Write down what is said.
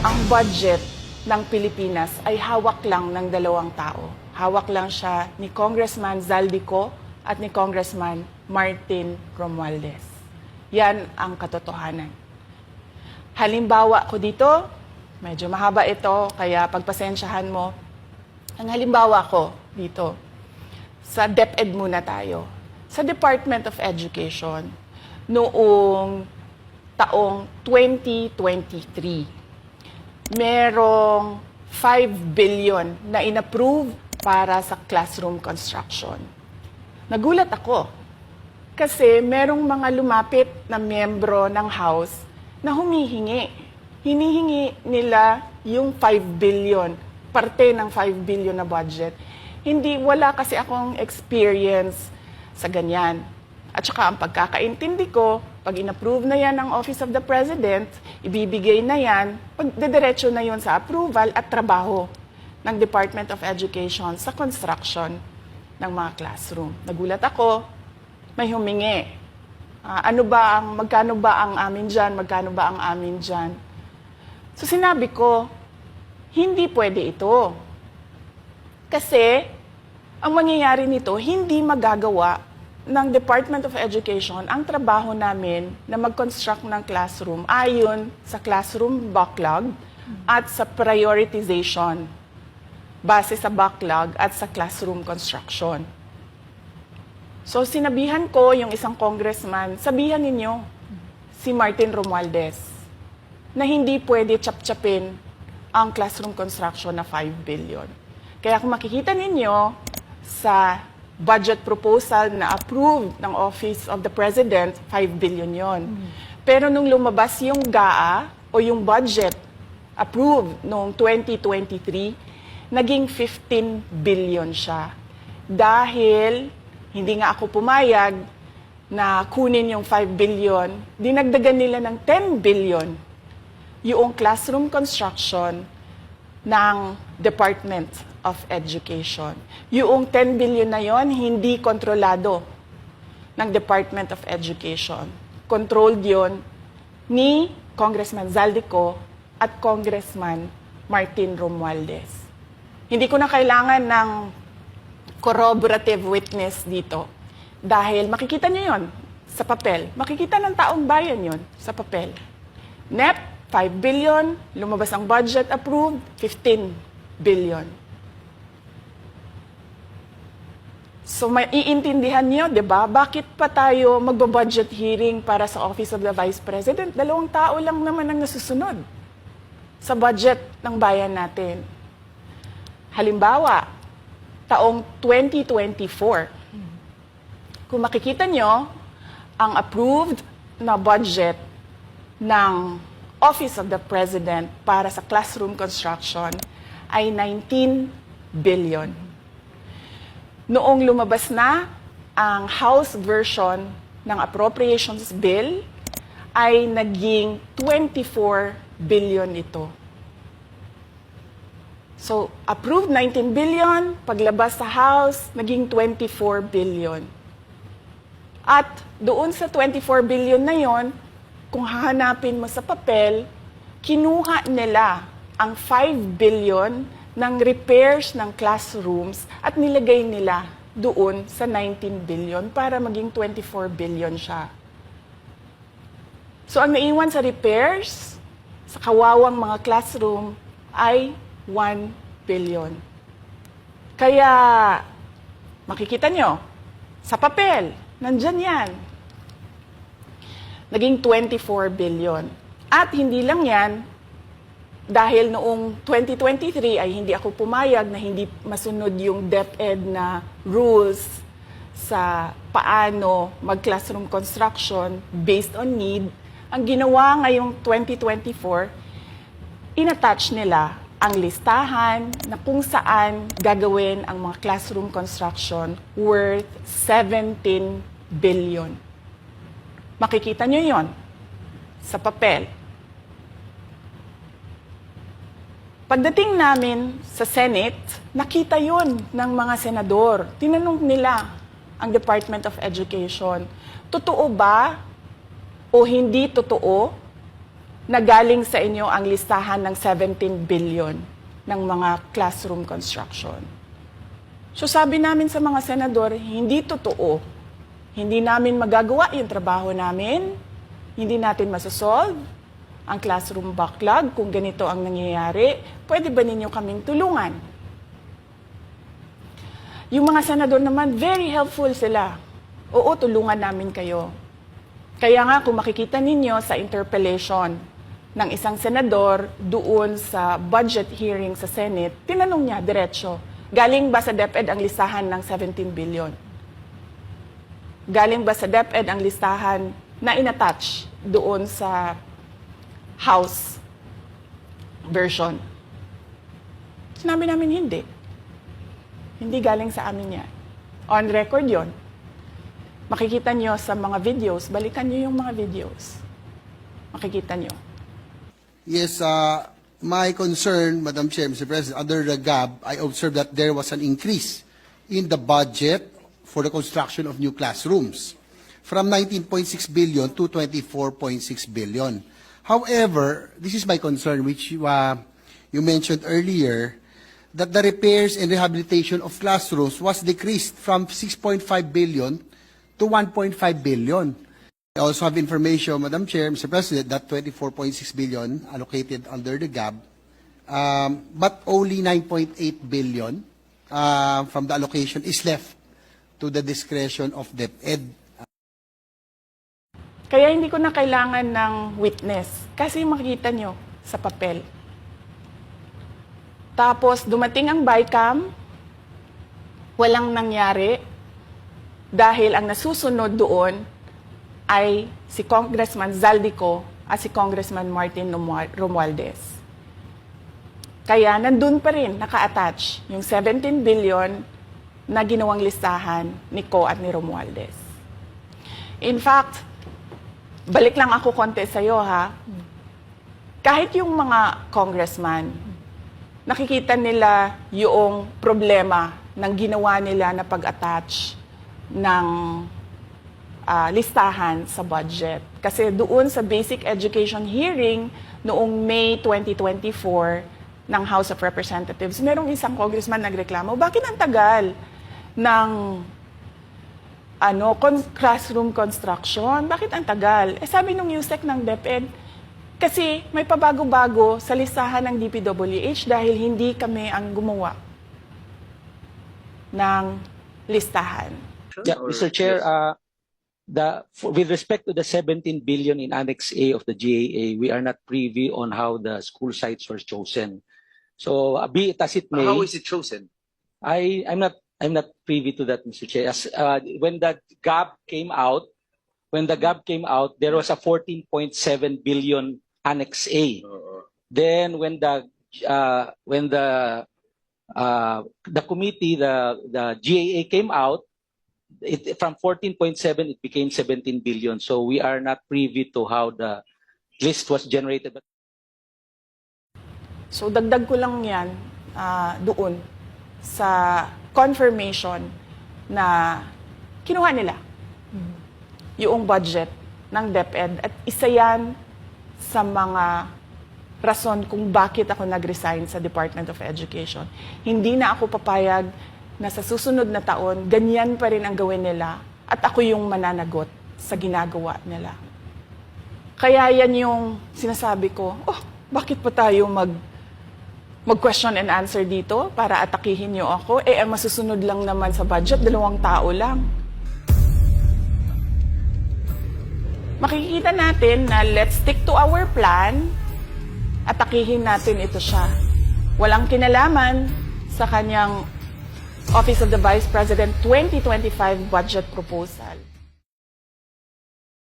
ang budget ng Pilipinas ay hawak lang ng dalawang tao. Hawak lang siya ni Congressman Zaldico at ni Congressman Martin Romualdez. Yan ang katotohanan. Halimbawa ko dito, medyo mahaba ito, kaya pagpasensyahan mo. Ang halimbawa ko dito, sa DepEd muna tayo. Sa Department of Education, noong taong 2023, merong 5 billion na inapprove para sa classroom construction. Nagulat ako kasi merong mga lumapit na miyembro ng House na humihingi. Hinihingi nila yung 5 billion, parte ng 5 billion na budget. Wala kasi akong experience sa ganyan. At saka ang pagkakaintindi ko, pag inapprove na yan ng Office of the President, ibibigay na yan, pagdediretso na yon sa approval at trabaho ng Department of Education sa construction ng mga classroom. Nagulat ako, may humingi. Magkano ba ang amin dyan? Magkano ba ang amin dyan? So sinabi ko, hindi pwede ito. Kasi ang mangyayari nito, hindi magagawa ng Department of Education ang trabaho namin na mag-construct ng classroom ayon sa classroom backlog at sa prioritization base sa backlog at sa classroom construction. So sinabihan ko yung isang congressman, sabihan ninyo si Martin Romualdez na hindi pwede chap-chapin ang classroom construction na 5 billion. Kaya kung makikita ninyo sa budget proposal na approved ng Office of the President, 5 billion yon. Pero nung lumabas yung GAA o yung budget approved noong 2023, naging 15 billion siya. Dahil hindi nga ako pumayag na kunin yung 5 billion, dinagdagan nila ng 10 billion yung classroom construction ng Department of Education. Yung 10 billion na yon hindi kontrolado ng Department of Education. Controlled yon ni Congressman Zaldico at Congressman Martin Romualdez. Hindi ko na kailangan ng corroborative witness dito dahil makikita niyo yon sa papel. Makikita ng taong bayan yon sa papel. NEP, 5 billion, lumabas ang budget approved, 15 billion. So maiintindihan niyo, 'di ba? Bakit pa tayo magbo-budget hearing para sa Office of the Vice President? 2 tao lang naman ang nasusunod sa budget ng bayan natin. Halimbawa, taong 2024. Kung makikita niyo, ang approved na budget ng Office of the President para sa classroom construction ay 19 billion. Noong lumabas na ang House version ng Appropriations Bill, ay naging 24 billion ito. So, approved 19 billion, paglabas sa House, naging 24 billion. At doon sa 24 billion na yon, kung hahanapin mo sa papel, kinuha nila ang 5 billion ng repairs ng classrooms at nilagay nila doon sa 19 billion para maging 24 billion siya. So ang naiwan sa repairs, sa kawawang mga classroom, ay 1 billion. Kaya, makikita nyo, sa papel, nandyan yan. Naging 24 billion. At hindi lang yan, dahil noong 2023 ay hindi ako pumayag na hindi masunod yung DepEd na rules sa paano mag-classroom construction based on need, ang ginawa ngayong 2024, inattach nila ang listahan na kung saan gagawin ang mga classroom construction worth 17 billion. Makikita nyo yon sa papel. Pagdating namin sa Senate, nakita yon ng mga senador. Tinanong nila ang Department of Education, totoo ba o hindi totoo na galing sa inyo ang listahan ng 17 billion ng mga classroom construction. So sabi namin sa mga senador, hindi totoo. Hindi namin magagawa yung trabaho namin. Hindi natin masasolve ang classroom backlog kung ganito ang nangyayari. Pwede ba ninyo kaming tulungan? Yung mga senador naman, very helpful sila. Oo, tulungan namin kayo. Kaya nga, kung makikita ninyo sa interpellation ng isang senador doon sa budget hearing sa Senate, tinanong niya, diretso, galing ba sa DepEd ang listahan ng 17 billion? Galing ba sa DepEd ang listahan na inattach doon sa House version? Sinabi namin hindi. Hindi galing sa amin yan. On record yon. Makikita nyo sa mga videos, balikan nyo yung mga videos. Makikita nyo. Yes, my concern, Madam Chair, Mr. President, under the GAB, I observed that there was an increase in the budget for the construction of new classrooms from 19.6 billion to 24.6 billion. However, this is my concern, which you mentioned earlier, that the repairs and rehabilitation of classrooms was decreased from 6.5 billion to 1.5 billion. I also have information, Madam Chair, Mr. President, that 24.6 billion allocated under the GAB, but only 9.8 billion from the allocation is left to the discretion of DepEd. Kaya hindi ko na kailangan ng witness kasi makikita nyo sa papel. Tapos dumating ang BICAM, walang nangyari dahil ang nasusunod doon ay si Congressman Zaldico at si Congressman Martin Romualdez. Kaya nandun pa rin naka-attach yung 17 billion na ginawang listahan ni Co at ni Romualdez. In fact, balik lang ako konti sa'yo ha. Kahit yung mga congressman, nakikita nila yung problema ng ginawa nila na pag-attach ng listahan sa budget. Kasi doon sa basic education hearing noong May 2024 ng House of Representatives, merong isang congressman nagreklamo, bakit ang tagal ng classroom construction? Bakit ang tagal? Eh sabi nung USEC ng DepEd, kasi may pabago-bago sa listahan ng DPWH dahil hindi kami ang gumawa ng listahan. Yeah, Mr. Chair, with respect to the 17 billion in Annex A of the GAA, we are not privy on how the school sites were chosen. So, be it as it may, How is it chosen? I'm not privy to that, Mr. Chair. As, when the GAB came out, there was a 14.7 billion Annex A. Then when the committee, the GAA came out, from 14.7 it became 17 billion. So we are not privy to how the list was generated. So dagdag ko lang yan doon sa confirmation na kinuha nila yung budget ng DepEd at isa yan sa mga rason kung bakit ako nag-resign sa Department of Education. Hindi na ako papayag na sa susunod na taon, ganyan pa rin ang gawin nila at ako yung mananagot sa ginagawa nila. Kaya yan yung sinasabi ko, bakit pa tayo mag-question and answer dito para atakihin niyo ako? Eh, ang masusunod lang naman sa budget, 2 tao lang. Makikita natin na let's stick to our plan, atakihin natin ito siya. Walang kinalaman sa kanyang Office of the Vice President 2025 budget proposal.